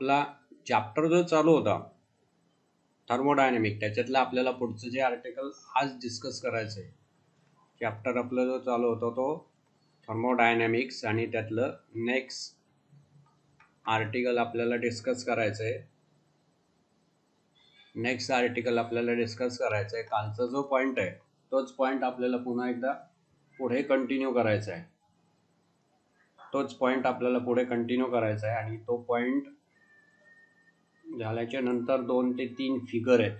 आपला चॅप्टर जो चालू होता थर्मोडायनॅमिक, त्याच्यातलं आपल्याला पुढचं जे आर्टिकल आज डिस्कस करायचं आहे, चॅप्टर आपला जो चालू होता तो थर्मोडायनॅमिक्स, आणि त्यातलं नेक्स्ट आर्टिकल आपल्याला डिस्कस करायचं आहे. नेक्स्ट आर्टिकल आपल्याला डिस्कस करायचं आहे. कालचा जो पॉईंट आहे तोच पॉईंट आपल्याला पुन्हा एकदा पुढे कंटिन्यू करायचा आहे. आणि तो पॉईंट झाल्याच्या नंतर 2 ते 3 फिगर आहेत,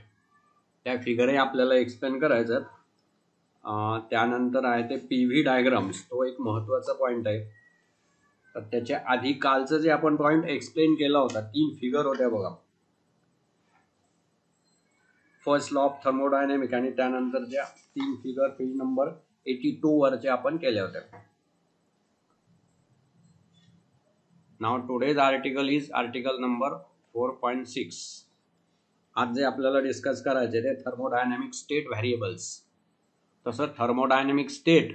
त्या फिगरही आपल्याला एक्सप्लेन करायचं आहेत. त्यानंतर आहे ते PV डायग्राम्स, तो एक महत्त्वाचा पॉईंट आहे. तर त्याच्या आधी कालचं जे आपण पॉईंट एक्सप्लेन केला होता, 3 फिगर होत्या बघा. फर्स्ट लॉ ऑफ थर्मोडायनॅमिक, आणि त्यानंतर ज्या 3 फिगर पेज नंबर 82 वरचे आपण केल्या होत्या. नाव today's article is article number 4.6. आज जे आपल्याला डिस्कस करायचे ते थर्मोडायनॅमिक स्टेट व्हेरिएबल्स. तसं थर्मोडायनॅमिक स्टेट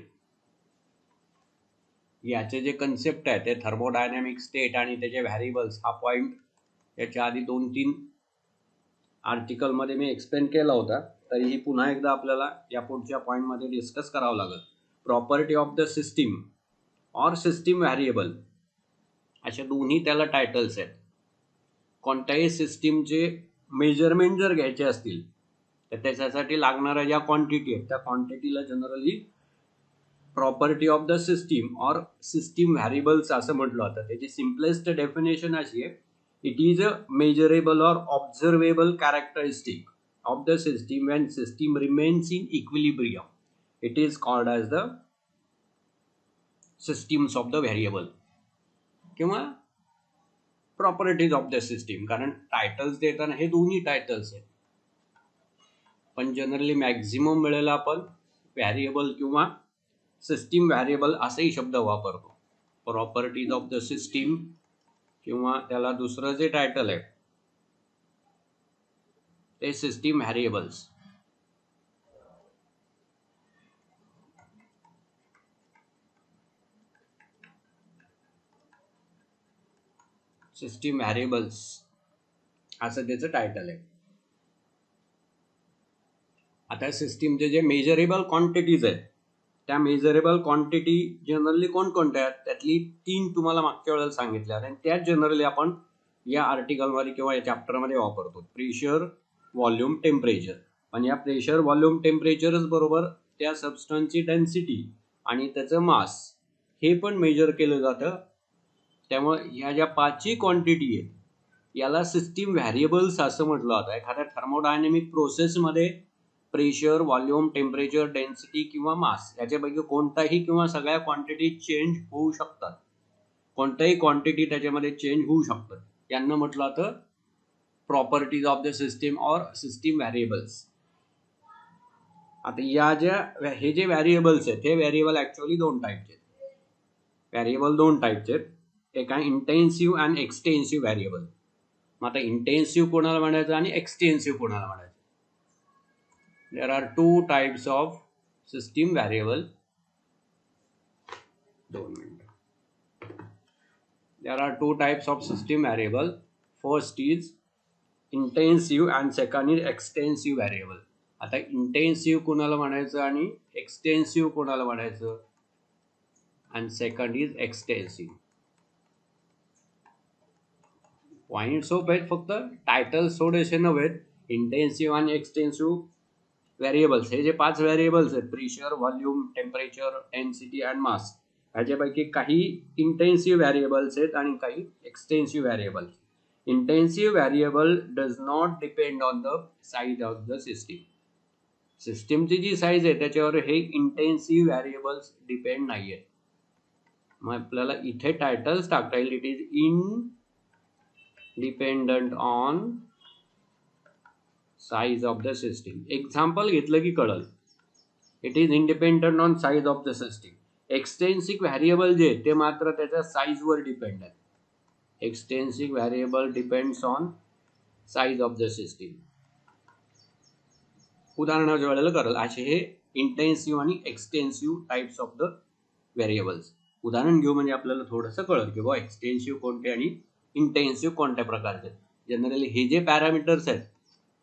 याचे जे कन्सेप्ट आहे ते थर्मोडायनॅमिक स्टेट आणि त्याचे व्हेरिएबल्स हा पॉईंट याच्या आधी 2-3 आर्टिकलमध्ये मी एक्सप्लेन केला होता. तरीही पुन्हा एकदा आपल्याला या पुढच्या पॉईंटमध्ये डिस्कस करावं लागेल. Property of the system or system variable, अशा दोन्ही त्याला टायटल्स आहेत. कोणत्याही सिस्टीमचे मेजरमेंट जर घ्यायचे असतील तर त्याच्यासाठी लागणाऱ्या ज्या क्वांटिटी आहेत त्या क्वांटिटीला generally property of the system or system variables असं म्हटलं होतं. त्याची सिम्पलेस्ट डेफिनेशन अशी आहे, it is a measurable or observable characteristic of the system when system remains in equilibrium. It is called as the systems of the variable किंवा properties of the system. कारण titles देताना हे दोन्ही titles आहेत, पण generally maximum वेळेला आपण variable किंवा सिस्टीम व्हेरिएबल असेही शब्द वापरतो. प्रॉपर्टीज ऑफ द सिस्टीम किंवा त्याला दुसरं जे टायटल आहे ते सिस्टीम व्हेरिएबल्स. सिस्टीम व्हेरिएबल्स असं त्याचं टायटल आहे. आता सिस्टीमचे जे मेजरेबल क्वांटिटीज आहेत त्या मेजरेबल क्वांटिटी जनरली कोणकोणत्या आहेत, त्यातली 3 तुम्हाला मागच्या वेळेला सांगितल्या आणि त्याच जनरली आपण या आर्टिकलमध्ये किंवा या चॅप्टरमध्ये वापरतो. Pressure, volume, temperature. पण या प्रेशर, व्हॉल्यूम, टेम्परेचरच बरोबर त्या सबस्टन्सची डेन्सिटी आणि त्याचं मास हे पण मेजर केलं जातं. त्यामुळे ह्या ज्या 5 क्वांटिटी आहेत याला सिस्टीम व्हेरिएबल्स असं म्हटलं जातं. एखाद्या थर्मोडायनॅमिक प्रोसेसमध्ये प्रेशर, व्हॉल्यूम, टेम्परेचर, डेन्सिटी किंवा मास याच्यापैकी कोणताही किंवा सगळ्या क्वांटिटी चेंज होऊ शकतात. कोणत्याही क्वांटिटी त्याच्यामध्ये चेंज होऊ शकतात. यांना म्हटलं जातं properties of the system or system variables. आता हे जे व्हेरिएबल्स आहेत हे व्हेरिएबल ऍक्च्युअली 2 टाईपचे आहेत. व्हेरिएबल 2 टाईपचे आहेत. एक आहे इंटेन्सिव्ह अँड एक्सटेन्सिव्ह व्हेरिएबल. मग आता इंटेन्सिव्ह कोणाला म्हणायचं आणि एक्सटेन्सिव्ह कोणाला म्हणायचं? There are 2 types of system variable. There are 2 types of system variable. First is intensive and second is extensive variable. आता इंटेन्सिव्ह कोणाला म्हणायचं आणि एक्सटेन्सिव्ह कोणाला म्हणायचं, and second is extensive. Points of आहेत, फक्त टायटल्स थोडेसे नव्हेत. इंटेन्सिव्ह आणि एक्सटेन्सिव्ह व्हेरिएबल्स हे जे 5 व्हेरिएबल्स आहेत, pressure, volume, temperature, density and mass, ह्याच्यापैकी काही इंटेन्सिव्ह व्हेरिएबल्स आहेत आणि काही extensive variables. Intensive variable does not depend on the size of the system. सिस्टीमची जी साईज आहे त्याच्यावर हे इंटेन्सिव्ह व्हेरिएबल्स डिपेंड नाही आहेत. मग आपल्याला इथे टायटल्स टाकता येईल, it is independent on size of the system. Example घेतलं की कळल. It is independent on size of the system. Extensive variable जे ते मात्र त्याच्या साईजवर डिपेंड आहे. Extensive variable depends on size of the system. उदाहरणाच्या वेळेला कळल. असे हे इंटेन्सिव्ह आणि extensive types of the variables. उदाहरण घेऊ म्हणजे आपल्याला थोडंसं कळल की एक्सटेन्सिव्ह कोणते आणि इंटेन्सिव्ह कोणत्या प्रकारचे. जनरली हे जे पॅरामीटर्स आहेत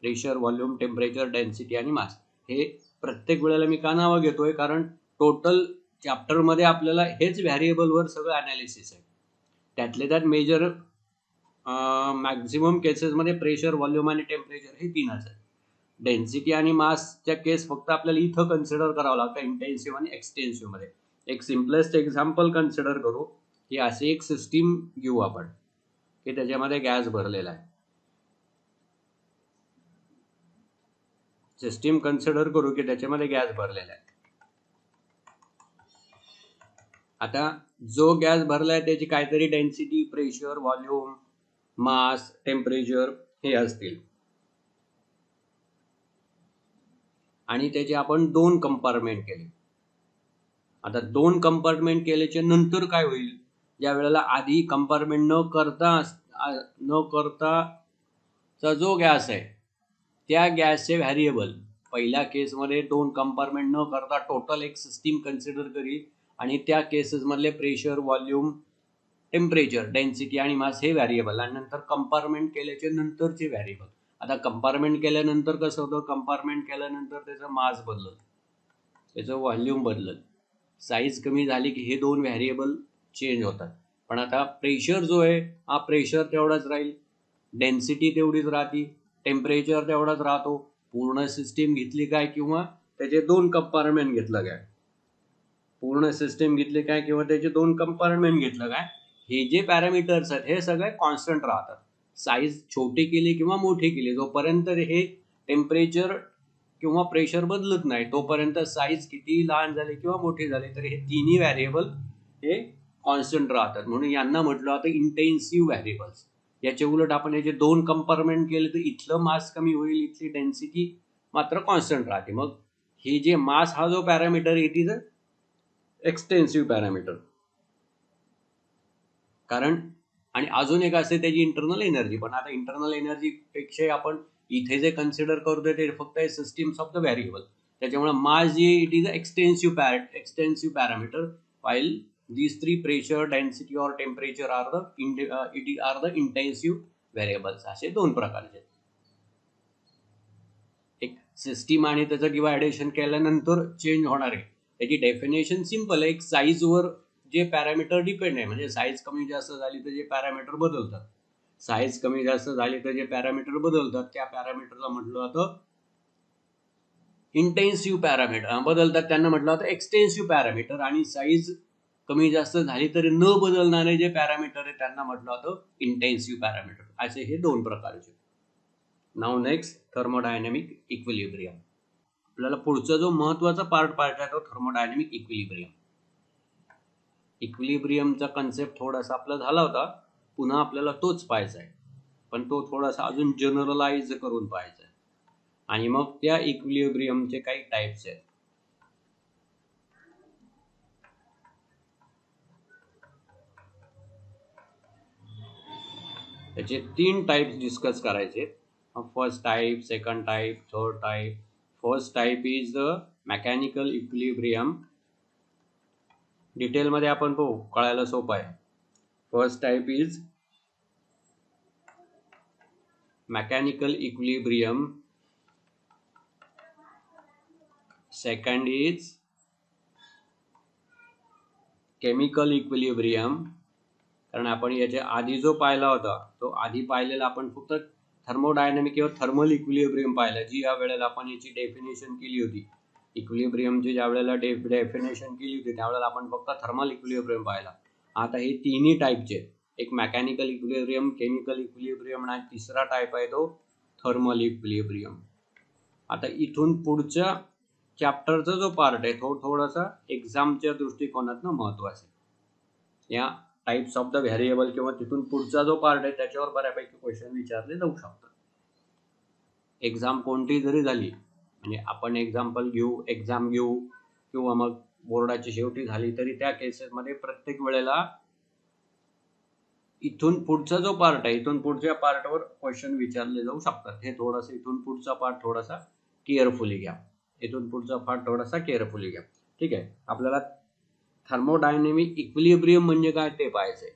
प्रेशर, व्हॉल्यूम, टेम्परेचर, डेन्सिटी आणि मास, हे प्रत्येक वेळेला मी का नावं घेतोय कारण टोटल चॅप्टरमध्ये आपल्याला हेच व्हॅरिएबलवर सगळं अनालिसिस आहे. त्यातले त्यात मेजर मॅक्झिमम केसेसमध्ये प्रेशर, व्हॉल्यूम आणि टेम्परेचर हे तीनच आहे. डेन्सिटी आणि मासच्या केस फक्त आपल्याला इथं कन्सिडर करावं लागतं इंटेन्सिव्ह आणि एक्सटेन्सिव्ह मध्ये. एक सिम्पलेस्ट एक्झाम्पल कन्सिडर करू की अशी एक सिस्टीम घेऊ आपण की त्याच्यामध्ये गॅस भरलेला आहे. सिस्टीम कन्सिडर करू की त्याच्यामध्ये गॅस भरलेला आहे. आता जो गॅस भरलाय त्याची काहीतरी डेन्सिटी, प्रेशर, व्हॉल्यूम, मास, टेम्परेचर हे असतील आणि त्याचे आपण 2 कंपार्टमेंट केले. आता 2 कंपार्टमेंट केल्याच्या नंतर काय होईल, ज्या वेळेला आधी कंपार्टमेंट न करता जो गॅस आहे त्या गॅसचे व्हॅरिएबल पहिल्या केसमध्ये 2 कंपार्टमेंट न करता टोटल एक सिस्टीम कन्सिडर करी आणि त्या केसेस मधले प्रेशर, व्हॉल्यूम, टेम्परेचर, डेन्सिटी आणि मास हे व्हॅरिएबल आणि नंतर कंपार्टमेंट केल्याच्या नंतरचे व्हॅरिएबल. आता कंपार्टमेंट केल्यानंतर कसं होतं, कंपार्टमेंट केल्यानंतर त्याचा मास बदलत, त्याचं व्हॉल्यूम बदलत, साईज कमी झाली की हे 2 व्हॅरिएबल चेंज होतात. पण आता प्रेशर जो आहे हा प्रेशर तेवढाच राहील, डेन्सिटी तेवढीच राहते, टेम्परेचर तेवढाच राहतो. पूर्ण सिस्टीम घेतली काय किंवा त्याचे 2 कंपार्टमेंट घेतलं काय, पूर्ण सिस्टीम घेतली काय किंवा त्याचे 2 कंपार्टमेंट घेतलं काय, हे जे पॅरामीटर्स आहेत हे सगळे कॉन्स्टंट राहतात. साईज छोटी केली किंवा मोठी केली, जोपर्यंत हे टेम्परेचर किंवा प्रेशर बदलत नाही तोपर्यंत साईज किती लहान झाली किंवा मोठी झाली तरी हे तिन्ही व्हॅरिएबल हे कॉन्स्टंट राहतात. म्हणून यांना म्हटलं जातं इंटेन्सिव्ह व्हॅरिएबल्स. याच्या उलट आपण याचे 2 कंपार्टमेंट केले तर इथलं मास कमी होईल, इथली डेन्सिटी मात्र कॉन्स्टंट राहते. मग हे जे मास हा जो parameter it is extensive parameter. कारण आणि अजून एक असते त्याची इंटरनल एनर्जी. पण आता इंटरनल एनर्जी पेक्षा आपण इथे जे कन्सिडर करतोय ते फक्त सिस्टीम्स ऑफ द व्हॅरिएबल. त्याच्यामुळे मास जे it is extensive parameter, while these 3 pressure, density or temperature are the intensive variables. असे 2 प्रकारचे. एक सिस्टीम आणि त्याचं डिवायडेशन केल्यानंतर चेंज होणार आहे त्याची डेफिनेशन सिंपल आहे. एक साईजवर जे पॅरामीटर डिपेंड आहे, म्हणजे साईज कमी जास्त झाली तर जे पॅरामीटर बदलतात, साईज कमी जास्त झाली तर जे पॅरामीटर बदलतात त्या पॅरामीटरला म्हटलं जातं इंटेन्सिव्ह पॅरामीटर बदलतात, त्यांना म्हटलं जातं एक्सटेन्सिव्ह पॅरामीटर. आणि साईज कमी जास्त झाली तरी न बदलणारे जे पॅरामीटर आहे त्यांना म्हटलं जातं इंटेन्सिव्ह पॅरामीटर. असे हे 2 प्रकारचे. नाव नेक्स्ट थर्मोडायनॅमिक इक्विलिब्रियम. आपल्याला पुढचा जो महत्वाचा पार्ट आहे तो थर्मोडायनॅमिक इक्विलिब्रियम. इक्विलिब्रियमचा कन्सेप्ट थोडासा आपला झाला होता, पुन्हा आपल्याला तोच पाहायचा आहे, पण तो थोडासा अजून जनरलाइज करून पाहायचा आहे. आणि मग त्या इक्विलिब्रियमचे काही टाइप्स आहेत. त्याचे 3 टाइप्स डिस्कस करायचे. First type, second type, third type. First type is the mechanical equilibrium. Detail मध्ये आपण पाहू, कळायला सोपं आहे. First type is mechanical equilibrium. Second is chemical equilibrium. कारण आपण याच्या आधी जो पाहिला होता तो आधी पाहिलेला आपण फक्त थर्मोडायनॅमिक किंवा थर्मल इक्विलिब्रियम पाहिला, जी या वेळेला आपण याची डेफिनेशन केली होती. इक्विलिब्रियमची ज्या वेळेला डेफिनेशन केली होती त्यावेळेला आपण फक्त थर्मल इक्विलिब्रियम पाहिला. आता हे तिन्ही टाईपचे, एक मेकॅनिकल इक्विलिब्रियम, केमिकल इक्विलिब्रियम आणि तिसरा टाईप आहे तो थर्मल इक्विलिब्रियम. आता इथून पुढच्या चॅप्टरचा जो पार्ट आहे तो थोडासा एक्झामच्या दृष्टिकोनातून महत्वाचा आहे. या टाइप्स ऑफ द व्हॅरिएबल किंवा तिथून पुढचा जो पार्ट आहे त्याच्यावर बऱ्यापैकी क्वेश्चन विचारले जाऊ शकतात. एक्झाम कोणती जरी झाली, म्हणजे आपण एक्झाम्पल घेऊ, एक्झाम घेऊ किंवा मग बोर्डाची शेवटी झाली तरी त्या केसेसमध्ये प्रत्येक वेळेला इथून पुढचा जो पार्ट आहे इथून पुढच्या पार्टवर क्वेश्चन विचारले जाऊ शकतात. हे थोडंसं इथून पुढचा पार्ट थोडासा केअरफुली घ्या, इथून पुढचा पार्ट थोडासा केअरफुली घ्या. ठीक आहे. आपल्याला थर्मोडायनॅमिक इक्विलिब्रियम म्हणजे काय ते पाहायचंय.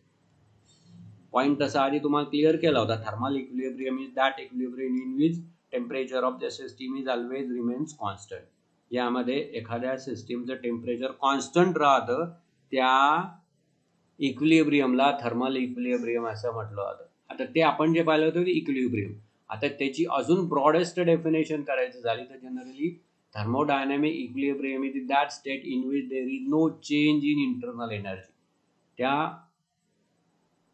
पॉईंट तसा आधी तुम्हाला क्लिअर केला होता. Thermal equilibrium is that equilibrium in which temperature of the system is always remains constant. यामध्ये एखाद्या सिस्टीमचं टेम्परेचर कॉन्स्टंट राहतं, त्या इक्विलिब्रियमला थर्मल इक्विलिब्रियम असं म्हटलं जातं. आता ते आपण जे पाहिलं होतं ते इक्विलिब्रियम. आता त्याची अजून ब्रॉडेस्ट डेफिनेशन करायची झाली तर generally thermodynamic equilibrium is that state in which there is no change in internal energy. त्या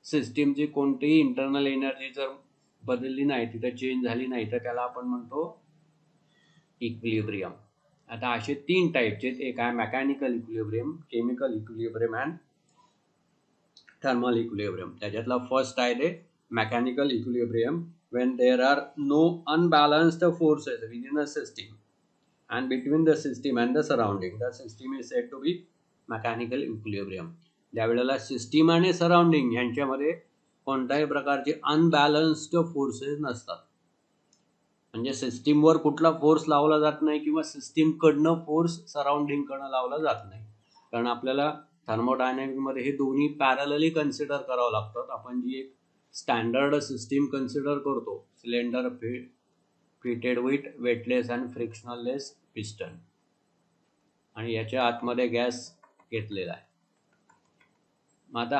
सिस्टीमची कोणतीही इंटरनल एनर्जी जर बदलली नाही, तिथं चेंज झाली नाही, तर त्याला आपण म्हणतो इक्विलिब्रियम. आता असे 3 टाईपचे, एक आहे mechanical equilibrium, chemical equilibrium and thermal equilibrium. त्याच्यातला फर्स्ट आहे ते mechanical equilibrium. when there are no unbalanced forces within a system and between the system and the surrounding, the system is said to be mechanical equilibrium. ज्यावेळेला system आणि surrounding यांच्यामध्ये कोणत्याही प्रकारचे unbalanced forces नसतात, म्हणजे सिस्टीमवर कुठला फोर्स लावला जात नाही किंवा सिस्टीमकडनं फोर्स सराउंडिंगकडनं लावला जात नाही. कारण आपल्याला थर्मोडायनॅमिकमध्ये हे दोन्ही पॅरलली कन्सिडर करावं लागतात. आपण जी एक स्टँडर्ड सिस्टीम कन्सिडर करतो, cylinder fitted with weightless and frictionless piston, आणि याच्या आतमध्ये गॅस घेतलेला आहे. मग आता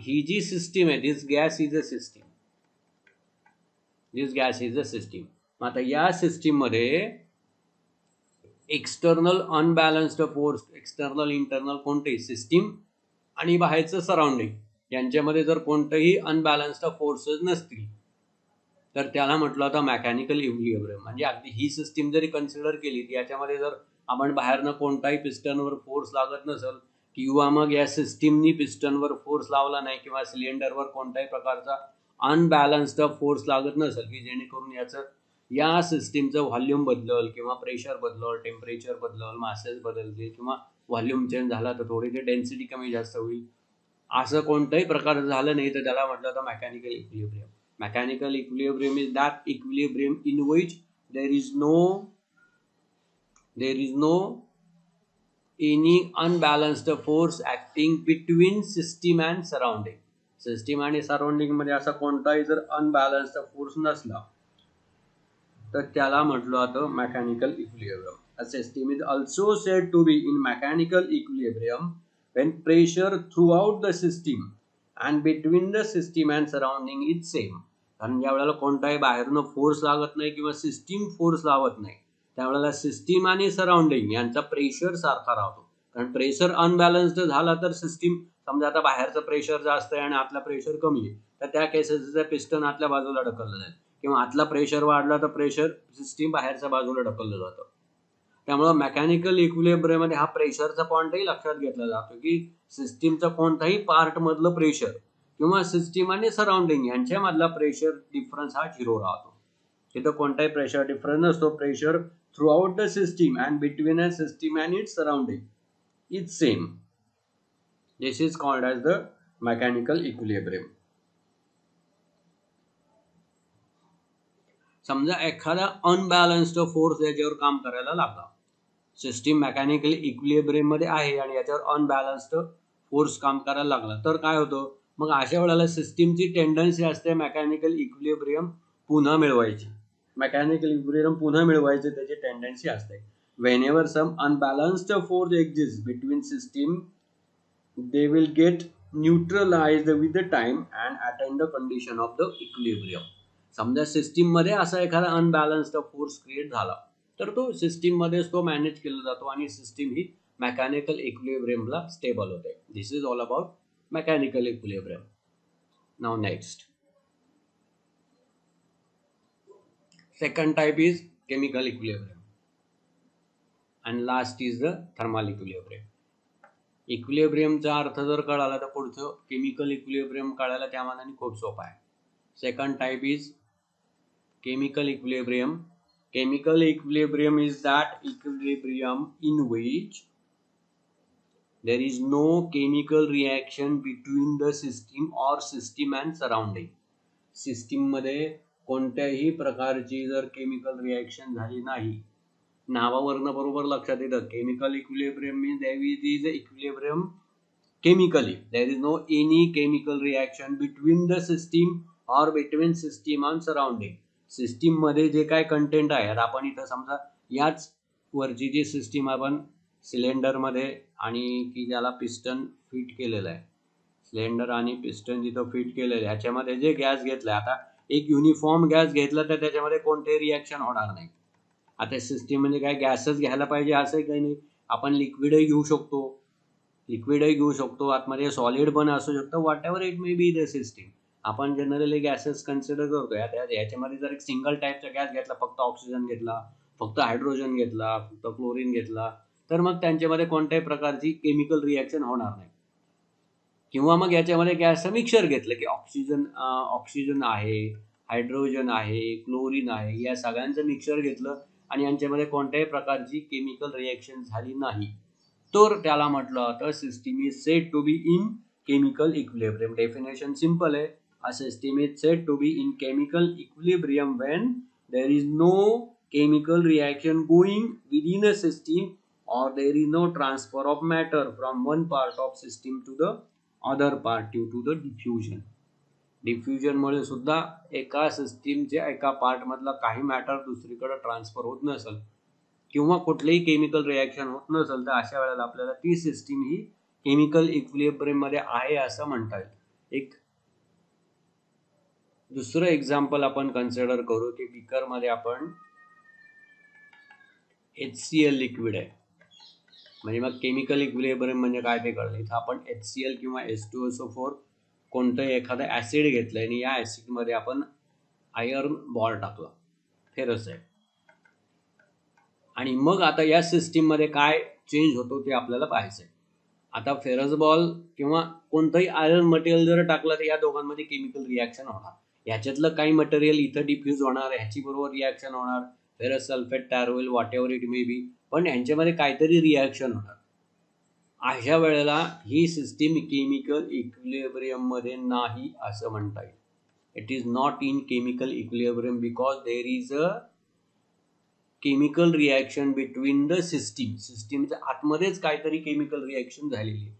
ही जी सिस्टीम आहे, दिस गॅस इज अ सिस्टीम. मग आता या सिस्टीममध्ये external unbalanced force, external internal कोणतेही सिस्टीम आणि बाहेरचं सराउंडिंग यांच्यामध्ये जर कोणतेही अनबॅलन्स्ड फोर्सेस नसतील तर त्याला म्हटलं होतं मेकॅनिकल इक्विलिब्रियम. म्हणजे अगदी ही सिस्टीम जरी कन्सिडर केली, याच्यामध्ये जर आपण बाहेरनं कोणताही पिस्टनवर फोर्स लागत नसेल किंवा मग या सिस्टीमनी पिस्टनवर फोर्स लावला नाही किंवा सिलेंडरवर कोणत्याही प्रकारचा अनबॅलन्स्ड फोर्स लागत नसेल की जेणेकरून या सिस्टीमचं व्हॉल्यूम बदलल किंवा प्रेशर बदलल, टेम्परेचर बदलल, मासेस बदलतील किंवा व्हॉल्यूम चेंज झाला तर थोडी ते डेन्सिटी कमी जास्त होईल, असं कोणत्याही प्रकार झालं नाही तर त्याला म्हटलं होतं mechanical equilibrium. Mechanical equilibrium is that equilibrium in which there is no any unbalanced force acting between system and surrounding. System आणि सराउंडिंग मध्ये असा कोणताही जर अनबॅलन्स्ड फोर्स नसला तर त्याला म्हटलं जातं mechanical equilibrium. A system is also said to be in mechanical equilibrium when pressure throughout the system and between the system and surrounding is same. कारण ज्या वेळेला कोणताही बाहेरून फोर्स लागत नाही किंवा सिस्टीम फोर्स लावत नाही, त्यावेळेला सिस्टीम आणि सराउंडिंग यांचा प्रेशर सारखा राहतो. कारण प्रेशर अनबॅलन्स्ड झाला तर सिस्टीम, समजा आता बाहेरचं प्रेशर जास्त आहे आणि आतला प्रेशर कमी आहे, तर त्या केसेसचा पिस्टन आतल्या बाजूला ढकललं जाईल किंवा आतला प्रेशर वाढला तर प्रेशर सिस्टीम बाहेरच्या बाजूला ढकललं जातं. त्यामुळे मेकॅनिकल इक्विलिब्रियम मध्ये हा प्रेशरचा पॉईंटही लक्षात घेतला जातो की सिस्टीमचा कोणताही पार्ट मधलं प्रेशर किंवा सिस्टीम आणि सराउंडिंग यांच्यामधला प्रेशर डिफरन्स हा 0 राहतो. तिथं कोणताही प्रेशर डिफरन्स नसतो. Pressure through out the system and between a system and its surrounding is same. This is called as the mechanical equilibrium. समजा एखादा अनबॅलन्स्ड फोर्स याच्यावर काम करायला लागला, सिस्टीम मेकॅनिकल इक्विलिब्रियम मध्ये आहे आणि याच्यावर अनबॅलन्स्ड फोर्स काम करायला लागला तर काय होतं, मग अशा वेळेला सिस्टीमची टेंडन्सी असते मेकॅनिकल इक्विलिब्रियम पुन्हा मिळवायची. मेकॅनिकल इक्विलिब्रियम पुन्हा मिळवायची त्याची टेंडन्सी असते. whenever some unbalanced force exists between system, they will get neutralized with the time and attain the condition of the equilibrium. समजा सिस्टीम मध्ये असा एखादा अनबॅलन्स्ड फोर्स क्रिएट झाला तर तो सिस्टीम मध्येच तो मॅनेज केला जातो आणि सिस्टीम ही मेकॅनिकल इक्विलिब्रियमला स्टेबल होते. This is all about mechanical equilibrium. Now next, second type is chemical equilibrium and last is the thermal equilibrium. इक्विलिब्रियमचा अर्थ जर कळाला तर पुढचं केमिकल इक्विलिब्रियम कळायला त्या मानाने खूप सोपा आहे. Second type is chemical equilibrium. Chemical equilibrium is that equilibrium in which there is no chemical reaction between the system or system and surrounding. System मध्ये कोणत्याही प्रकारची जर केमिकल रिॲक्शन झाली नाही, नावावरनं बरोबर लक्षात येतं chemical equilibrium means there is equilibrium chemically. There is no any chemical reaction between the system or between system and surrounding. System मध्ये जे काय कंटेंट आहे, आता आपण इथं समजा याच वरची जी सिस्टीम आपण सिलेंडर मध्ये आणि की ज्याला पिस्टन फिट केलेलं आहे, सिलेंडर आणि पिस्टन जिथं फिट केलेलं आहे ह्याच्यामध्ये जे गॅस घेतलाय, आता एक युनिफॉर्म गॅस घेतला तर त्याच्यामध्ये कोणतेही रिॲक्शन होणार नाही. आता सिस्टीम म्हणजे काय गॅसच घ्यायला पाहिजे असंही काही नाही. आपण लिक्विडही घेऊ शकतो, आतमध्ये सॉलिड पण असू शकतं, what ever it may be the system. आपण जनरली गॅसेस कन्सिडर करतो. याच्यामध्ये जर एक सिंगल टाईपचा गॅस घेतला, फक्त ऑक्सिजन घेतला, फक्त हायड्रोजन घेतला, फक्त क्लोरीन घेतला, तर मग त्यांच्यामध्ये कोणत्याही प्रकारची केमिकल रिॲक्शन होणार नाही. किंवा मग याच्यामध्ये गॅसचं मिक्सर घेतलं की ऑक्सिजन आहे, हायड्रोजन आहे, क्लोरीन आहे, या सगळ्यांचं मिक्सर घेतलं आणि यांच्यामध्ये कोणत्याही प्रकारची केमिकल रिॲक्शन झाली नाही, तर त्याला म्हटलं जातं system is said to be in chemical equilibrium. Definition simple आहे. A system is said to be in chemical equilibrium when there is no chemical reaction going within a system or there is no transfer of matter from one part of system to the other part due to the diffusion. Diffusion मुळे सुद्धा एका सिस्टीमच्या एका part मधला काही matter दुसरीकडे transfer होत नसेल किंवा कुठलेही केमिकल रिॲक्शन होत नसेल, तर अशा वेळेला आपल्याला ती सिस्टीम ही केमिकल इक्विलिब्रियम मध्ये आहे असं म्हणता येईल. एक दुसरं एक्झाम्पल आपण कन्सिडर करू की बीकर मध्ये आपण HCl लिक्विड आहे, म्हणजे मग केमिकल इक्विलिब्रियम म्हणजे काय ते कळलं. इथं आपण HCl किंवा H2SO4 कोणतंही एखादं ऍसिड घेतलंय आणि या ऍसिड मध्ये आपण आयर्न बॉल टाकला, फेरस आहे, आणि मग आता या सिस्टीम मध्ये काय चेंज होतो ते आपल्याला पाहायचंय. आता फेरस बॉल किंवा कोणतंही आयर्न मटेरियल जर टाकलं तर या दोघांमध्ये केमिकल रिॲक्शन होणार. ह्याच्यातलं काही मटेरियल इथं डिफ्यूज होणार, ह्याची बरोबर रिॲक्शन होणार, फेरस सल्फेट तयार होईल, what ever it may be, पण ह्यांच्यामध्ये काहीतरी रिॲक्शन होणार. अशा वेळेला ही सिस्टीम केमिकल इक्विलिब्रियम मध्ये नाही असं म्हणता येईल. It is not in chemical equilibrium because there is a chemical reaction between the सिस्टीमच्या आतमध्येच काहीतरी केमिकल रिॲक्शन झालेली आहे.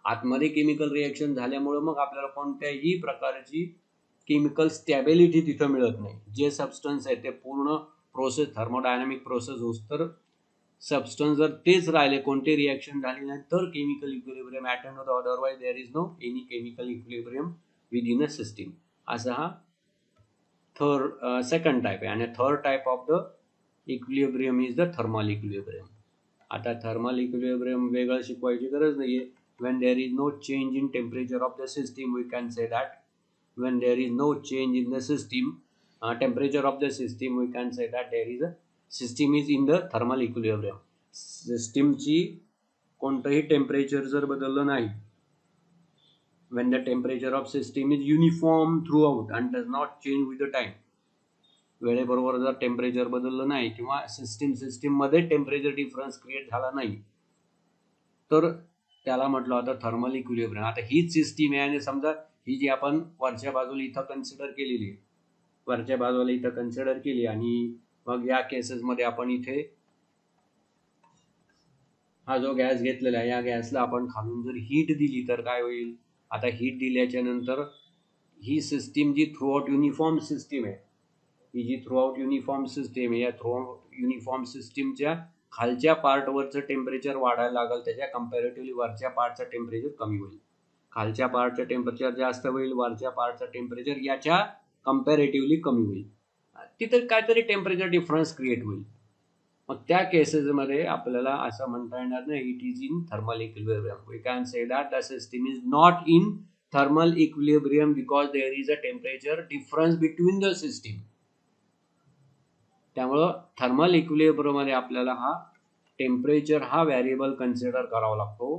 आतमध्ये केमिकल रिॲक्शन झाल्यामुळे मग आपल्याला कोणत्याही प्रकारची केमिकल स्टॅबिलिटी तिथं मिळत नाही. जे सबस्टन्स आहे ते पूर्ण प्रोसेस थर्मोडायनामिक प्रोसेस होस तर सबस्टन्स जर तेच राहिले, कोणते रिॲक्शन झाली नाही, तर केमिकल इक्विलिब्रियम अटेंड होतो. Otherwise there is no any chemical equilibrium within a system. असा हा सेकंड टाईप आहे. आणि third type of the equilibrium is the thermal equilibrium. आता थर्मल इक्विलिब्रियम वेगळं शिकवायची गरज नाहीये. when there is no change in temperature of the system, we can say that when there is no change in the system temperature of the system, we can say that there is a system is in the thermal equilibrium. सिस्टीमची कोणतंही temperature जर बदललं नाही, when the temperature of system is uniform throughout and does not change with the time, वेळेबरोबर जर temperature बदललं नाही किंवा system मध्ये टेम्परेचर डिफरन्स क्रिएट झाला नाही, तर त्याला म्हटलं होतं थर्मल इक्विलिब्रियम. आता हीच सिस्टीम आहे आणि समजा ही जी आपण वरच्या बाजूला इथं कन्सिडर केलेली आहे, वरच्या बाजूला इथं कन्सिडर केली, आणि मग या केसेसमध्ये आपण इथे हा जो गॅस घेतलेला आहे या गॅसला आपण खालून जर हीट दिली तर काय होईल. आता हीट दिल्याच्या नंतर ही सिस्टीम जी थ्रू आउट युनिफॉर्म सिस्टीम आहे, ही जी थ्रू आउट युनिफॉर्म सिस्टीम आहे, या थ्रू आउट युनिफॉर्म सिस्टीमच्या खालच्या पार्टवरचं टेम्परेचर वाढायला लागेल, त्याच्या कम्पॅरेटिव्हली वरच्या पार्टचं टेम्परेचर कमी होईल. खालच्या पार्टचं टेम्परेचर जास्त होईल, वरच्या पार्टचं टेम्परेचर याच्या कम्पॅरेटिव्हली कमी होईल. तिथे काहीतरी टेम्परेचर डिफरन्स क्रिएट होईल. मग त्या केसेसमध्ये आपल्याला असं म्हणता येणार नाही it is in thermal equilibrium. We can say that the system is not in thermal equilibrium because there is a temperature difference between the system. त्यामुळं थर्मल इक्विलिब्रियम मध्ये आपल्याला हा टेम्परेचर हा व्हेरिएबल कन्सिडर करावा लागतो.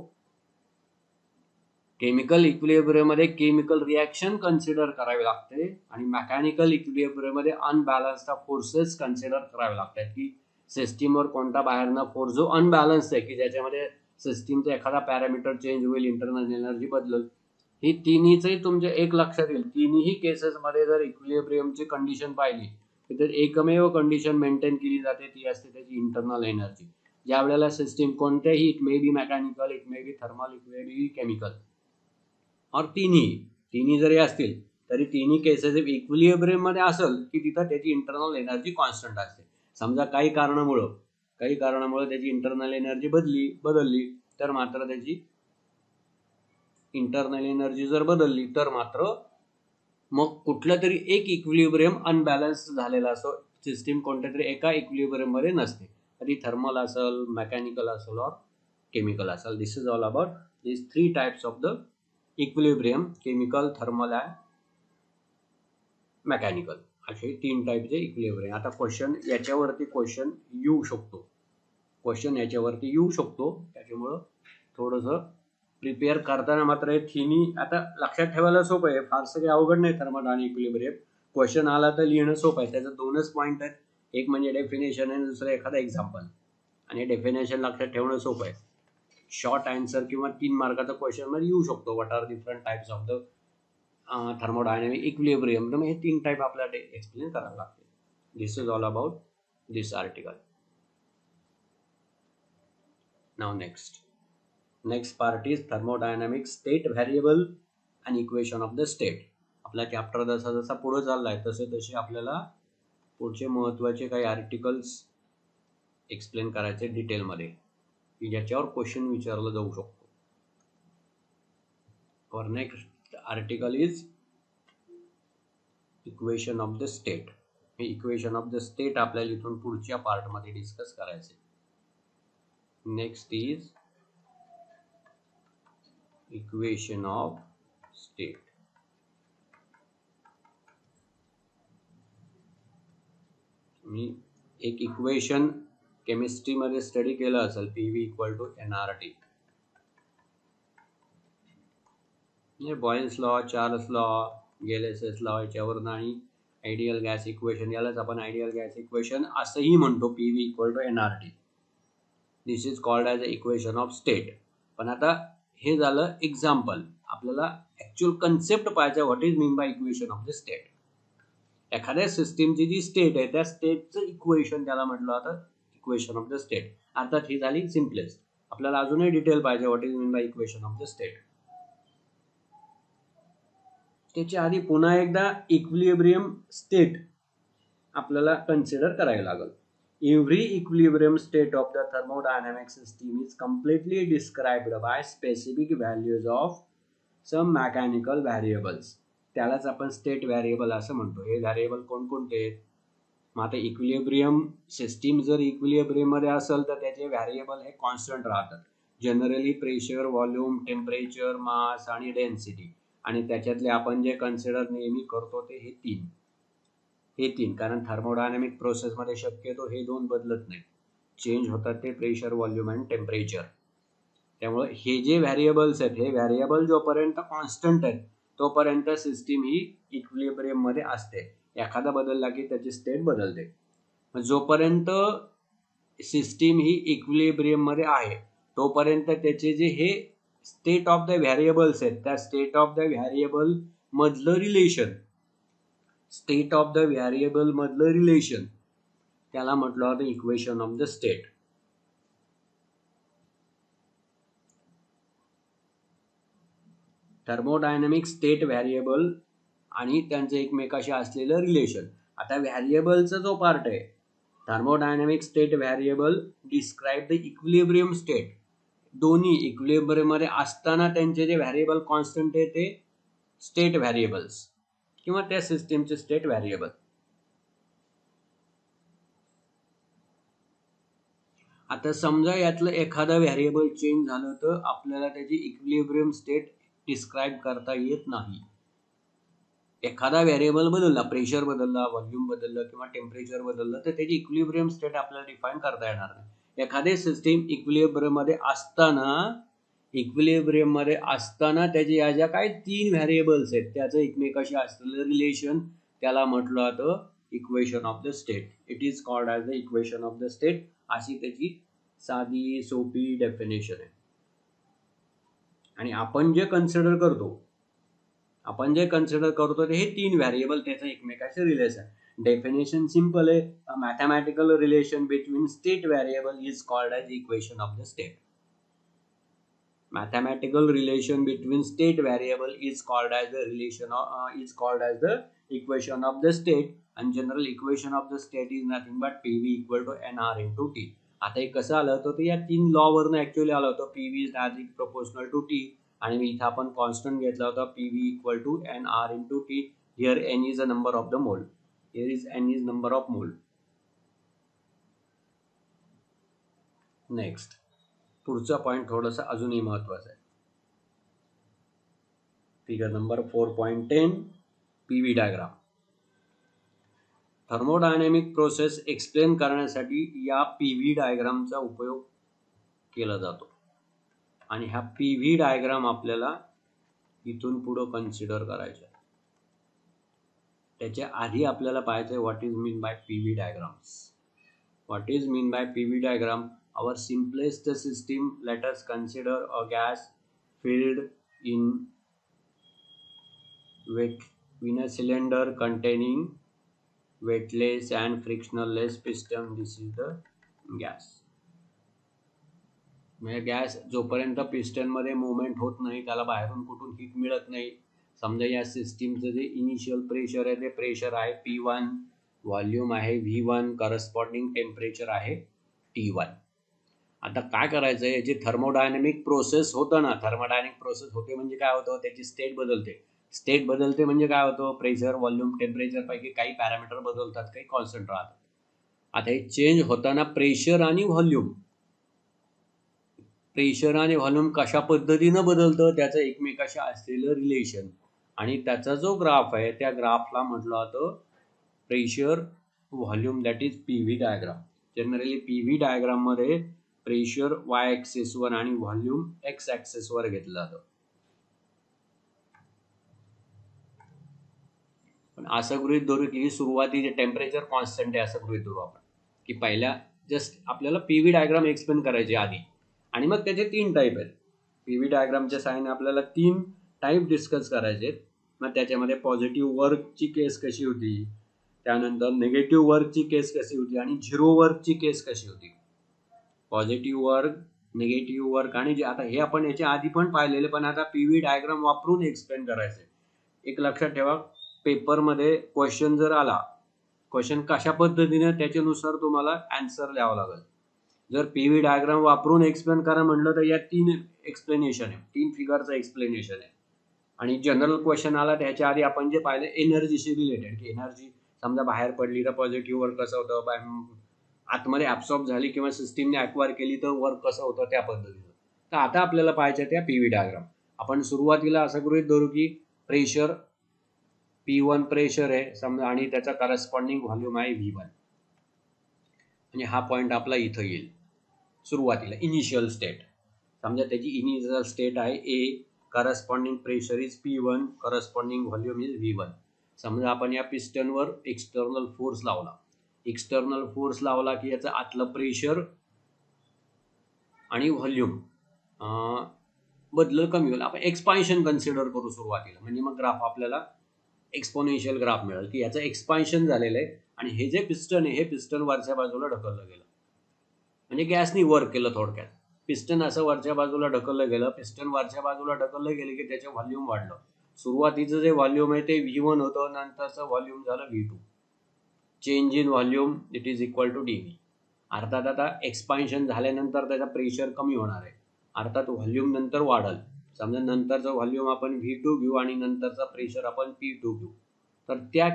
केमिकल इक्विलिब्रियम मध्ये chemical reaction consider करावी लागते आणि मेकॅनिकल इक्विलिब्रियम मध्ये अनबॅलन्स्ड फोर्सेस कन्सिडर करावे लागतात की सिस्टीमवर कोणता बाहेरनं फोर्स जो अनबॅलन्स आहे की ज्याच्यामध्ये सिस्टीमचा एखादा पॅरामीटर चेंज होईल, इंटरनल एनर्जी बदलेल. ही तिन्हीचंही तुमच्या एक लक्षात येईल. तिन्ही केसेसमध्ये जर इक्विलिब्रियमची कंडिशन पाहिली तर एकमेव कंडिशन मेंटेन केली जाते, ती असते त्याची इंटरनल एनर्जी. ज्या वेळेला सिस्टीम कोणत्याही, it may be mechanical, it may be thermal, it may be chemical और तिन्ही जरी असतील तरी तिन्ही केसेस इक्विलिब्रियम मध्ये असेल की तिथं त्याची इंटरनल एनर्जी कॉन्स्टंट असते. समजा काही कारणामुळे त्याची इंटरनल एनर्जी बदलली तर मात्र त्याची इंटरनल एनर्जी जर बदलली तर मात्र मग कुठलं तरी एक इक्विलिब्रियम अनबॅलन्स झालेला असतो. सिस्टीम कोणत्या तरी एका इक्विलिब्रियम मध्ये नसते. ती थर्मल असेल, मेकॅनिकल असेल और केमिकल असेल. This is all about these 3 types of the equilibrium: chemical, thermal and mechanical. असे 3 टाईपचे इक्विलिब्रियम. आता याच्यावरती क्वेश्चन येऊ शकतो. त्याच्यामुळं थोडंसं प्रिपेअर करताना मात्र हे थिनी आता लक्षात ठेवायला सोपं आहे, फारसं काही अवघड नाही. थर्मल आणि इक्विलिब्रियम क्वेश्चन आला तर लिहिणं सोपं आहे. त्याचं 2च पॉईंट आहेत, एक म्हणजे डेफिनेशन आणि दुसरं एखादा एक्झाम्पल. आणि डेफिनेशन लक्षात ठेवणं सोपं आहे. शॉर्ट आन्सर किंवा 3 मार्काचा क्वेश्चन मध्ये येऊ शकतो. What are different types of the thermodynamic equilibrium. तर मग हे 3 टाईप आपल्याला एक्सप्लेन करायला लागते. This is all about this article. Now next part is thermodynamic state variable and equation of the state. आपला चॅप्टर जसा पुढे चाललाय तसे आपल्याला पुढचे महत्वाचे काही आर्टिकल्स एक्सप्लेन करायचे डिटेलमध्ये की ज्याच्यावर क्वेश्चन विचारला जाऊ शकतो. और next article is equation of the state. हे इक्वेशन ऑफ द स्टेट आपल्याला इथून पुढच्या पार्टमध्ये डिस्कस करायचे. Next is equation of state. मी एक इक्वेशन केमिस्ट्रीमध्ये स्टडी केलं असेल, PV = nRT. Boyle's law, Charles law, Gay-Lussac's law याच्यावरनं आणि आयडियल गॅस इक्वेशन, यालाच आपण आयडियल गॅस इक्वेशन असंही म्हणतो. PV = nRT. This is called as a equation of state. पण आता हे झालं एक्झाम्पल. आपल्याला ॲक्च्युअल कन्सेप्ट पाहायचं, what is mean by equation of the state. एखाद्या सिस्टीमची जी स्टेट आहे त्या स्टेटचं इक्वेशन त्याला म्हटलं आता इक्वेशन ऑफ द स्टेट. अर्थात ही झाली सिम्पलेस्ट. आपल्याला अजूनही डिटेल पाहिजे, what is mean by equation of the state. त्याच्या आधी पुन्हा एकदा इक्विलिब्रियम स्टेट आपल्याला कन्सिडर करायला लागेल. Every equilibrium state of the thermodynamic system is completely described by specific values of some mechanical variables. त्यालाच आपण स्टेट व्हेरिएबल असं म्हणतो. हे व्हेरिएबल कोणकोणते आहेत? मग आता इक्विलिब्रियम सिस्टीम जर इक्विलिब्रियम मध्ये असेल तर त्याचे व्हेरिएबल हे कॉन्स्टंट राहतात. जनरली प्रेशर, व्हॉल्यूम, टेम्परेचर, मास आणि डेन्सिटी. आणि त्याच्यातले आपण जे कन्सिडर नेहमी करतो ते हे तीन कारण थर्मोडायनामिक प्रोसेसमध्ये शक्यतो हे 2 बदलत नाही. चेंज होतात ते प्रेशर, व्हॉल्यूम आणि टेम्परेचर. त्यामुळे हे जे व्हेरिएबल्स आहेत, हे व्हेरिएबल जोपर्यंत कॉन्स्टंट आहेत तोपर्यंत सिस्टीम ही इक्विलिब्रियम मध्ये असते. एखादा बदलला की त्याची स्टेट बदलते. जोपर्यंत सिस्टीम ही इक्विलिब्रियम मध्ये आहे तोपर्यंत त्याचे जे हे स्टेट ऑफ द व्हेरिएबल्स आहेत त्या स्टेट ऑफ द व्हेरिएबल मधलं रिलेशन त्याला म्हटलं होतं equation of the state. Thermodynamic state variable आणि त्यांचं एकमेकाशी असलेलं रिलेशन. आता व्हेरिएबलचा जो पार्ट आहे, thermodynamic state variable describe the equilibrium state. दोन्ही इक्विलिब्रियम मध्ये असताना त्यांचे जे व्हेरिएबल कॉन्स्टंट आहे ते स्टेट व्हेरिएबल्स किंवा त्या सिस्टीमचे स्टेट व्हेरिएबल. आता समजा यातलं एखादं व्हेरिएबल चेंज झालं तर आपल्याला त्याची इक्विलिब्रियम स्टेट डिस्क्राइब करता येत नाही. एखादा व्हेरिएबल बदलला, प्रेशर बदलला, व्हॉल्यूम बदललं किंवा टेम्परेचर बदललं तर त्याची इक्विलिब्रियम स्टेट आपल्याला डिफाईन करता येणार नाही. एखादी सिस्टीम इक्विलिब्रियम मध्ये असताना त्याचे या ज्या काही 3 व्हेरिएबल्स आहेत त्याचं एकमेकाशी असलेलं रिलेशन त्याला म्हटलं जातं equation of the state. It is called as the equation of the state. अशी त्याची साधी सोपी डेफिनेशन आहे. आणि आपण जे कन्सिडर करतो ते हे 3 व्हेरिएबल त्याचं एकमेकाशी रिलेशन. डेफिनेशन सिंपल आहे. A mathematical relation between state variable is called as equation of the state. Mathematical relation between state variable is called as the equation of the state, and general equation of the state is nothing but PV equal to NR into T. आता हे कसं आलं होतं, या 3 law वरनं actually आलं होतं. PV is directly proportional to T, आणि इथं आपण कॉन्स्टंट घेतला होता PV equal to NR into T. Here N is a number of the mole. Here is N is number of mole. Next पुढचा point थोडासा अजूनही महत्वाचा आहे. Figure number 4.10 PV diagram. Thermodynamic process explain करण्यासाठी या PV डायग्रामचा उपयोग केला जातो, आणि हा पीव्ही डायग्राम आपल्याला इथून पुढे कन्सिडर करायचा आहे. त्याच्या आधी आपल्याला पाहायचं आहे what is mean by PV diagrams. What is mean by PV diagram? Our simplest system, let us consider a gas filled in a cylinder containing weightless and frictionless piston. This is the gas. म्हणजे gas जोपर्यंत piston मध्ये movement होत नाही, त्याला बाहेरून कुठून heat मिळत नाही. समजा या सिस्टीमचं जे इनिशियल प्रेशर आहे ते प्रेशर आहे P1, व्हॉल्यूम आहे V1, करस्पॉन्डिंग टेम्परेचर आहे T1. आता काय करायचं आहे, याची थर्मोडायनॅमिक प्रोसेस होतं ना, थर्मोडायनॅमिक प्रोसेस होते म्हणजे काय होतं, त्याची स्टेट बदलते. स्टेट बदलते म्हणजे काय होतं, प्रेशर, व्हॉल्यूम, टेम्परेचर पैकी काही पॅरामीटर बदलतात, काही कॉन्स्टंट राहतात. आता हे चेंज होताना प्रेशर आणि व्हॉल्यूम कशा पद्धतीनं बदलतं, त्याचं एकमेकाशी असलेलं रिलेशन, आणि त्याचा जो ग्राफ आहे त्या ग्राफला म्हटलं जातं pressure volume, that is PV diagram. Generally PV diagram मध्ये प्रेशर वाय ऍक्सिस वर आणि व्हॉल्यूम एक्स ऍक्सिस वर घेतलं जातं. पण असं गृहीत धरू की सुरुवातीचे टेम्परेचर कॉन्स्टंट आहे, असं गृहीत धरू आपण की पहिल्या जस्ट आपल्याला पीव्ही डायग्राम एक्सप्लेन करायचे आधी, आणि मग त्याचे 3 टाईप आहेत. पीव्ही डायग्रामच्या साहाय्याने आपल्याला 3 टाईप डिस्कस करायचे. मग त्याच्यामध्ये पॉझिटिव्ह वर्कची केस कशी होती, त्यानंतर निगेटिव्ह वर्कची केस कशी होती, आणि झिरो वर्कची केस कशी होती. पॉझिटिव्ह वर्क, निगेटिव्ह वर्क, आणि जे आता हे आपण याच्या आधी पण पाहिलेले, पण आता पीव्ही डायग्राम वापरून एक्सप्लेन करायचे. एक लक्षात ठेवा, पेपरमध्ये क्वेश्चन जर आला, क्वेश्चन कशा पद्धतीने, त्याच्यानुसार तुम्हाला आन्सर द्यावा लागेल. जर पीव्ही डायग्राम वापरून एक्सप्लेन करा म्हटलं तर या 3 एक्सप्लेनेशन आहे, 3 फिगरचं एक्सप्लेनेशन आहे. आणि जनरल क्वेश्चन आला त्याच्या आधी आपण जे पाहिलं एनर्जीशी रिलेटेड, की एनर्जी समजा बाहेर पडली तर पॉझिटिव्ह वर्क कसं होतं, आतमध्ये ऍब्सॉर्ब झाली किंवा सिस्टीमने ॲक्वायर केली तर वर्क कसं होतं त्या पद्धतीनं. तर आता आपल्याला पाहायचं त्या पीव्ही डायग्राम. आपण सुरुवातीला असं गृहीत धरू की प्रेशर P1 प्रेशर आहे समजा, आणि त्याचा करस्पॉन्डिंग व्हॉल्यूम आहे V1. म्हणजे हा पॉइंट आपला इथं येईल सुरुवातीला, इनिशियल स्टेट. समजा त्याची इनिशियल स्टेट आहे A, corresponding pressure is P1, corresponding volume is V1. समजा आपण या पिस्टनवर एक्सटर्नल फोर्स लावला की याचं आतलं प्रेशर आणि व्हॉल्यूम बदल कमी होईल. आपण एक्सपान्शन कन्सिडर करू सुरुवातीला, म्हणजे मग ग्राफ आपल्याला एक्सपोनेन्शियल ग्राफ मिळेल की याचं एक्सपान्शन झालेलं आहे, आणि हे जे पिस्टन आहे हे पिस्टन वरच्या बाजूला ढकललं गेलं, म्हणजे गॅसनी वर्क केलं. थोडक्यात पिस्टन असं वरच्या बाजूला ढकललं गेलं. पिस्टन वरच्या बाजूला ढकललं गेलं की त्याचं व्हॉल्यूम वाढलं. सुरुवातीचं जे व्हॉल्यूम आहे ते V1 होतं, नंतरचं व्हॉल्यूम झालं V2. Change in volume it is equal to dV. अर्थात आता एक्सपान्शन झाल्यानंतर त्याचा प्रेशर कमी होणार आहे, अर्थात व्हॉल्यूम नंतर वाढल. समजा नंतरचं व्हॉल्यूम आपण V2 घेऊ आणि नंतरचा प्रेशर आपण P2 घेऊ. तर त्या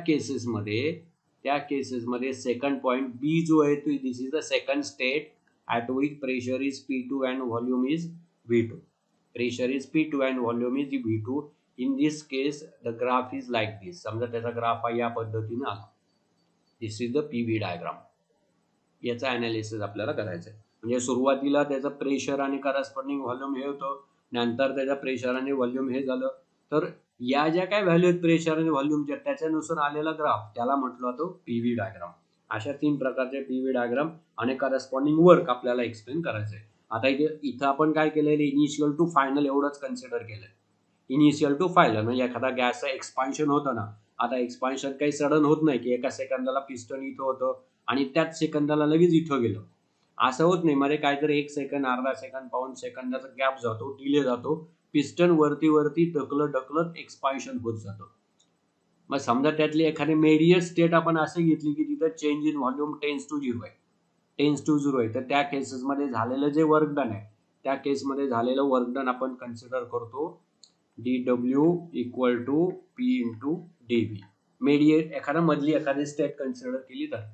केसेसमध्ये सेकंड पॉइंट B जो आहे तो this is the second state at which pressure is P2 and volume is V2. Pressure is P2 and volume is V2. In this case the graph is like this. समजा त्याचा graph या पद्धतीने आला. This is the PV diagram. याचा analysis आपल्याला करायचं आहे. म्हणजे सुरुवातीला त्याचं प्रेशर आणि करस्पॉन्डिंग व्हॉल्यूम हे होतं, नंतर त्याच्या प्रेशर आणि व्हॉल्यूम हे झालं. तर या ज्या काय व्हॅल्यू आहेत प्रेशर आणि व्हॉल्यूमच्या त्याच्यानुसार आलेला ग्राफ त्याला म्हटलं जातो पीव्ही डायग्राम. अशा 3 प्रकारचे पीव्ही डायग्राम आणि करस्पॉन्डिंग वर्क आपल्याला एक्सप्लेन करायचं आहे. आता इथं आपण काय केलेलं, इनिशियल टू फायनल एवढंच कन्सिडर केलं. इनिशियल टू फायनल म्हणजे एखादा गॅसचं एक्सपान्शन होतं ना, आता एक्सपान्शन काही सडन होत नाही की एका सेकंदाला पिस्टन इथं होतं आणि त्याच सेकंदाला लगेच इथं गेलं, असं होत नाही. मध्ये काहीतरी 1 सेकंद, अर्धा सेकंद, पाऊण सेकंदाचा गॅप जातो, डिले जातो, पिस्टन वरती वरती ढकलत एक्सपान्शन होत जातं. मग समजा त्यातली एखादी मेडियट स्टेट आपण असे घेतली की तिथं change in volume tends to 0 आहे, तर त्या केसेसमध्ये झालेलं जे वर्क डन आहे त्या केसमध्ये झालेलं वर्क डन आपण कन्सिडर करतो dw equal to p into dv. मेडिएट एखादा मधली एखादी स्टेट कन्सिडर केली तर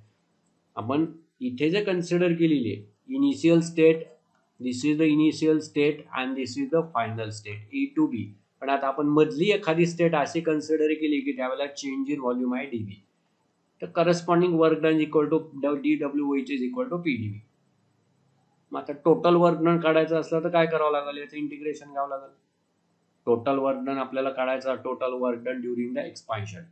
आपण इथे जे कन्सिडर केलेली आहे initial state, this is the initial state and this is the final state A to B. पण आता आपण मधली एखादी स्टेट अशी कन्सिडर केली की त्यावेळेला चेंज इन व्हॉल्यूम आहे dv, तर corresponding work done equal to dw which is equal to pdv. मग आता टोटल वर्क डन काढायचं असलं तर काय करावं लागेल, याचं इंटिग्रेशन घ्यावं लागेल. टोटल वर्क डन आपल्याला काढायचा, total work done during the expansion.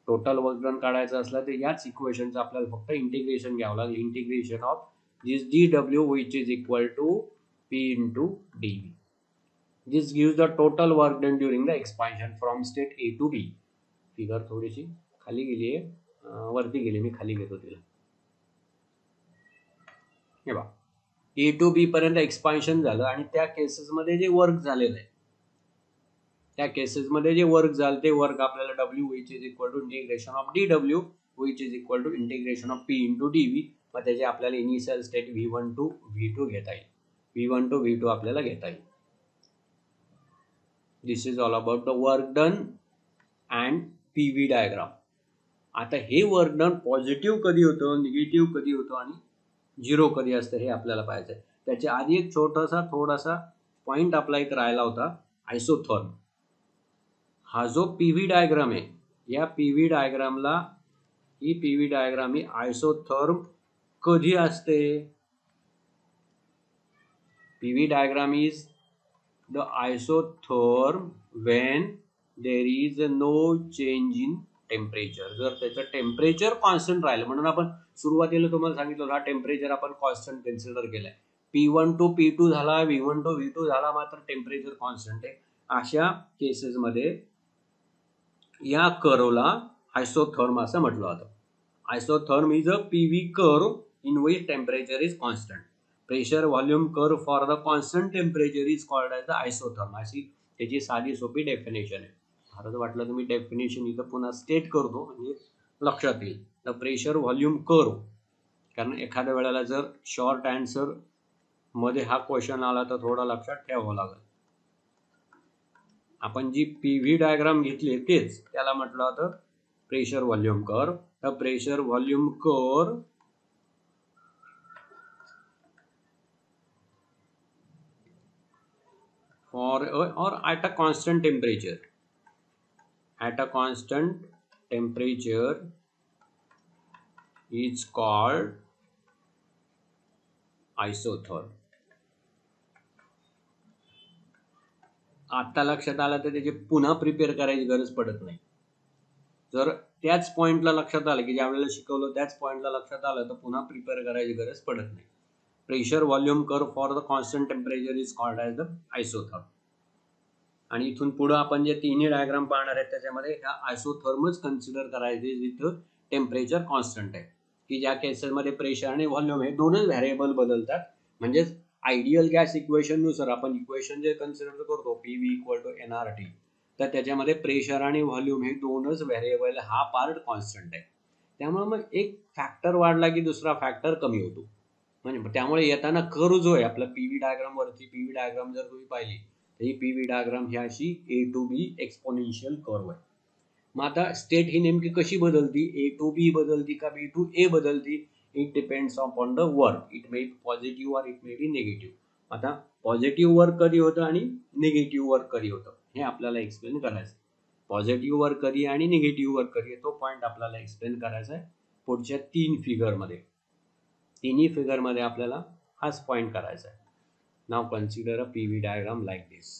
Total work done काढायचं असलं तर याच इक्वेशनचं आपल्याला फक्त इंटिग्रेशन घ्यावं लागेल. Integration of this dw which is equal to p into dv. This gives the total work done during the expansion from state A to B. Figure थोडीशी खाली गेली आहे, वरती गेली, मी खाली घेतो तिला. हे बघा, ए टू बी पर्यंत एक्सपान्शन झालं आणि त्या केसेसमध्ये जे वर्क झालेलं आहे त्या केसेसमध्ये जे वर्क झालं ते वर्क आपल्याला w which is equal to integration of dw which is equal to integration of p into dv. मग त्याचे आपल्याला initial state v1 to v2 घेता येईल, v1 टू v2 आपल्याला घेता येईल. This is all about the work done and PV diagram. आता हे वर्क डन पॉझिटिव्ह कधी होतं, निगेटिव्ह कधी होतं आणि 0 कधी असतं हे आपल्याला पाहायचं आहे. त्याच्या आधी एक थोडासा पॉइंट आपला एक राहिला होता, आयसोथर्म. हा जो पीव्ही डायग्राम आहे या पीव्ही डायग्रामला ही पीव्ही डायग्राम ही आयसोथर्म कधी असते. PV diagram is the isotherm when there is no change in temperature. जर त्याचं टेम्परेचर कॉन्स्टंट राहिलं, म्हणून आपण सुरुवातीला तुम्हाला सांगितलं हा टेम्परेचर आपण कॉन्स्टंट कन्सिडर केलाय. P1 टू P2 झाला, V1 टू V2 झाला, मात्र टेम्परेचर कॉन्स्टंट आहे. अशा केसेसमध्ये या कर्वला आयसोथर्म असं म्हटलं जातं. Isotherm is a PV curve in which temperature is constant. Pressure volume curve for the constant temperature is called as the isotherm. अशी त्याची साधी सोपी डेफिनेशन आहे. फारच वाटलं तुम्ही डेफिनेशन इथं पुन्हा स्टेट करतो म्हणजे लक्षात येईल. द प्रेशर व्हॉल्यूम कर्व, कारण एखाद्या वेळेला जर शॉर्ट आन्सर मध्ये हा क्वेश्चन आला तर थोडा लक्षात ठेवावं लागेल. आपण जी पीव्ही डायग्राम घेतली तेच त्याला म्हटलं होतं pressure volume curve. The pressure volume curve for or at a constant temperature, at a constant temperature is called isotherm. आता लक्षात आलं तर त्याची पुन्हा प्रिपेअर करायची गरज पडत नाही. जर त्याच पॉइंटला लक्षात आलं की ज्या वेळेला शिकवलं त्याच पॉइंटला लक्षात आलं तर पुन्हा प्रिपेअर करायची गरज पडत नाही. Pressure volume curve for the constant temperature is called as the isotherm. आणि इथून पुढे आपण जे तिन्ही डायग्राम पाहणार आहेत त्याच्यामध्ये ह्या आयसोथर्मच कन्सिडर करायचे जिथं टेम्परेचर कॉन्स्टंट आहे, की ज्या केसेसमध्ये प्रेशर आणि व्हॉल्यूम हे दोनच व्हॅरिएबल बदलतात. म्हणजेच आयडियल गॅस इक्वेशननुसार आपण इक्वेशन जे कन्सिडर करतो PV इक्वल टू nRT, तर त्याच्यामध्ये प्रेशर आणि व्हॉल्यूम हे दोनच व्हॅरिएबल, हा पार्ट कॉन्स्टंट आहे. त्यामुळे मग एक फॅक्टर वाढला की दुसरा फॅक्टर कमी होतो. म्हणजे त्यामुळे येताना कर्व जो आहे आपला पीव्ही डायग्राम वरती, पीव्ही डायग्राम जर तुम्ही पाहिली तर ही पीव्ही डायग्राम ही अशी ए टू बी एक्सपोनेन्शियल कर्व आहे. मग आता स्टेट ही नेमकी कशी बदलती, ए टू बी बदलती का बी टू ए बदलती, it depends upon the work. It may be positive और इट मे बी निगेटिव्ह. आता पॉझिटिव्ह वर्क कधी होतं आणि निगेटिव्ह वर्क कधी होतं हे आपल्याला एक्सप्लेन करायचं. पॉझिटिव्ह वर्क कधी आणि निगेटिव्ह वर्क कधी तो पॉईंट आपल्याला एक्सप्लेन करायचा आहे पुढच्या 3 फिगरमध्ये. तिन्ही फिगरमध्ये आपल्याला हाच पॉईंट करायचा आहे. Now consider a PV diagram like this.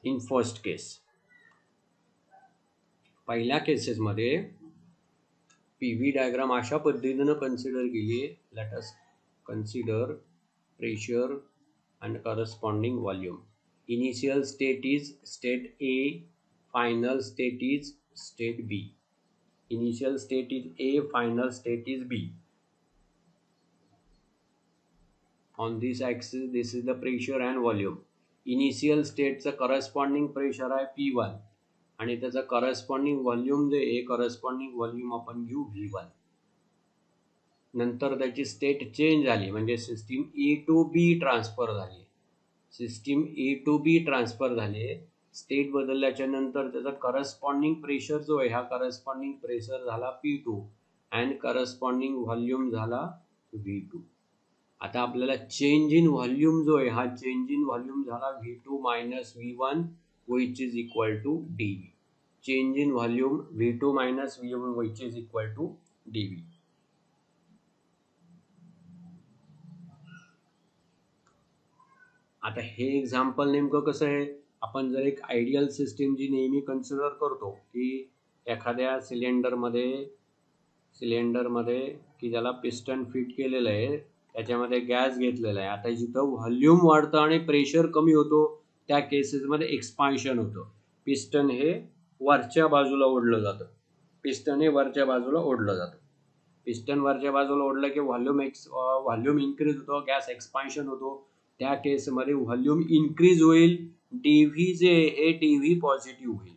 In first case, पहिल्या केसेसमध्ये PV डायग्राम अशा पद्धतीनं कन्सिडर केली. Let us consider pressure and corresponding volume. Initial state is state A, final state is state B. Initial state is A, final state is B. On this axis this is the pressure and volume. Initial state चा corresponding pressure आहे P1 आणि त्याचा corresponding volume जे आहे corresponding volume आपण घेऊ V1. नंतर त्याची स्टेट चेंज झाली म्हणजे system A to B transfer झाली. System A to B transfer झाले. स्टेट बदलल्याच्या नंतर त्याचा करस्पॉन्डिंग प्रेशर जो आहे हा करस्पॉन्डिंग प्रेशर झाला P2 अँड करस्पॉन्डिंग व्हॉल्यूम झाला V2. आता आपल्याला चेंज इन व्हॉल्यूम जो आहे हा चेंज इन व्हॉल्यूम झाला V2 minus V1 which is equal to dV. Change in volume V2 minus V1 which is equal to dV. आता हे एक्झाम्पल नेमकं कसं आहे, आपण जर एक आयडियल सिस्टीम जी नेहमी कन्सिडर करतो की एखाद्या सिलेंडरमध्ये की ज्याला पिस्टन फिट केलेलं आहे त्याच्यामध्ये गॅस घेतलेला आहे. आता जिथं व्हॉल्यूम वाढतं आणि प्रेशर कमी होतो त्या केसेसमध्ये एक्सपान्शन होतं. पिस्टन हे वरच्या बाजूला ओढलं जातं. पिस्टन वरच्या बाजूला ओढलं की व्हॉल्यूम इन्क्रीज होतो, गॅस एक्सपान्शन होतो. त्या केसमध्ये व्हॉल्यूम इन्क्रीज होईल, डीव्ही जे हे डीव्ही पॉझिटिव्ह होईल.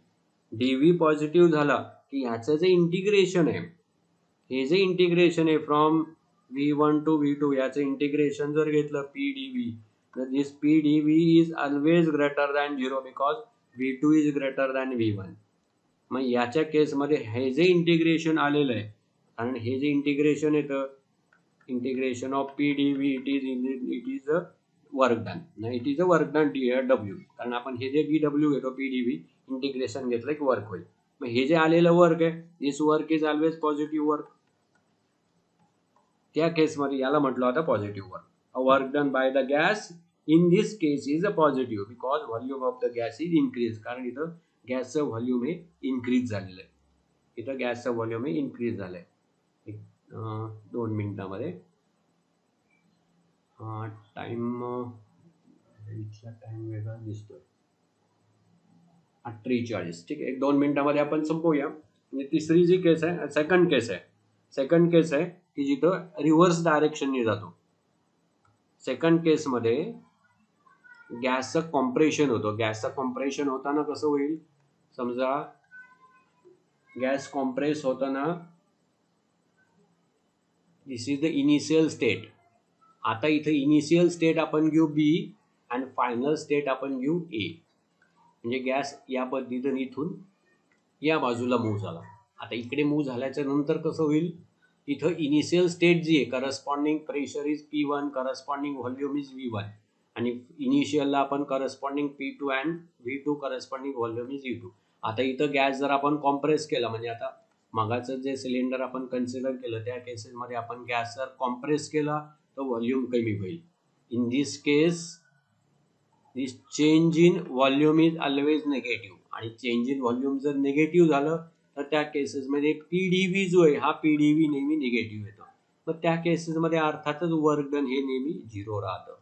डीव्ही पॉझिटिव्ह झाला की ह्याचं जे इंटिग्रेशन आहे, हे जे इंटिग्रेशन आहे फ्रॉम V1 टू V2 याचं इंटिग्रेशन जर घेतलं PdV, तर दिस PdV is always greater than 0 because V2 is greater than V1. मग याच्या केसमध्ये हे जे इंटिग्रेशन आलेलं आहे, कारण हे जे इंटिग्रेशन येतं integration of PdV it is a work done. It is a work done W, कारण आपण हे जे dW घेतो PdV इंटिग्रेशन घेतलं की वर्क होईल. मग हे जे आलेलं वर्क आहे this work is always positive work. त्या केसमध्ये याला म्हटलं होतं positive work. A work done by the gas in this case is a positive because volume of the gas is increase. कारण इथं गॅसचं व्हॉल्यूम हे इन्क्रीज झालेलं आहे. इथं गॅसचं व्हॉल्यूम हे इन्क्रीज झालं आहे. 2 मिनिटामध्ये टाइम इथला टाइम वेगळा दिसतोय 43. ठीक आहे, 2 मिनिटामध्ये आपण संपवूया. म्हणजे तिसरी जी केस आहे सेकंड केस आहे की जिथं रिव्हर्स डायरेक्शनने जातो. सेकंड केसमध्ये गॅसचं कॉम्प्रेशन होतं. गॅसचं कॉम्प्रेशन होताना कसं होईल, समजा गॅस कॉम्प्रेस होताना दिस इज द इनिशियल स्टेट. आता इथं इनिशियल स्टेट आपण घेऊ B आणि फायनल स्टेट आपण घेऊ A. म्हणजे गॅस या पद्धतीने इथून या बाजूला मूव्ह झाला. आता इकडे मूव्ह झाल्याच्या नंतर कसं होईल, इथं इनिशियल स्टेट जी आहे corresponding pressure is P1, corresponding volume is V1 आणि इनिशियलला आपण corresponding P2 and V2 corresponding volume is V2. आता इथं गॅस जर आपण कॉम्प्रेस केला म्हणजे आता मगाचं जे सिलेंडर आपण कन्सिडर केलं त्या केसेसमध्ये आपण गॅस जर कॉम्प्रेस केला तर व्हॉल्यूम कमी होईल. In this case this change in volume is always negative आणि चेंज इन व्हॉल्यूम जर निगेटिव्ह झालं तर त्या केसेसमध्ये PdV जो आहे हा PdV नेहमी निगेटिव्ह येतो. मग त्या केसेसमध्ये अर्थातच वर्क डन हे नेहमी 0 राहतं.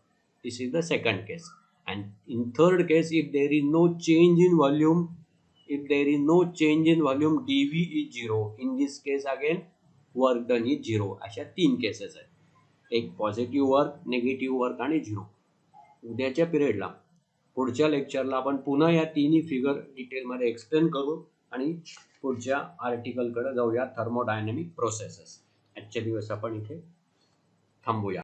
This is the second case. And in third case if there is no change in volume dV is 0. In this case again work done is 0. अशा 3 केसेस आहेत. एक पॉझिटिव्ह वर्क, निगेटिव्ह वर्क आणि 0. उद्याच्या पिरियडला पुढच्या लेक्चरला आपण पुन्हा या तिन्ही फिगर डिटेलमध्ये एक्सप्लेन करू आणि पुढच्या आर्टिकलकडे जाऊया, थर्मोडायनॅमिक प्रोसेसेस. आजच्या दिवस आपण इथे थांबूया.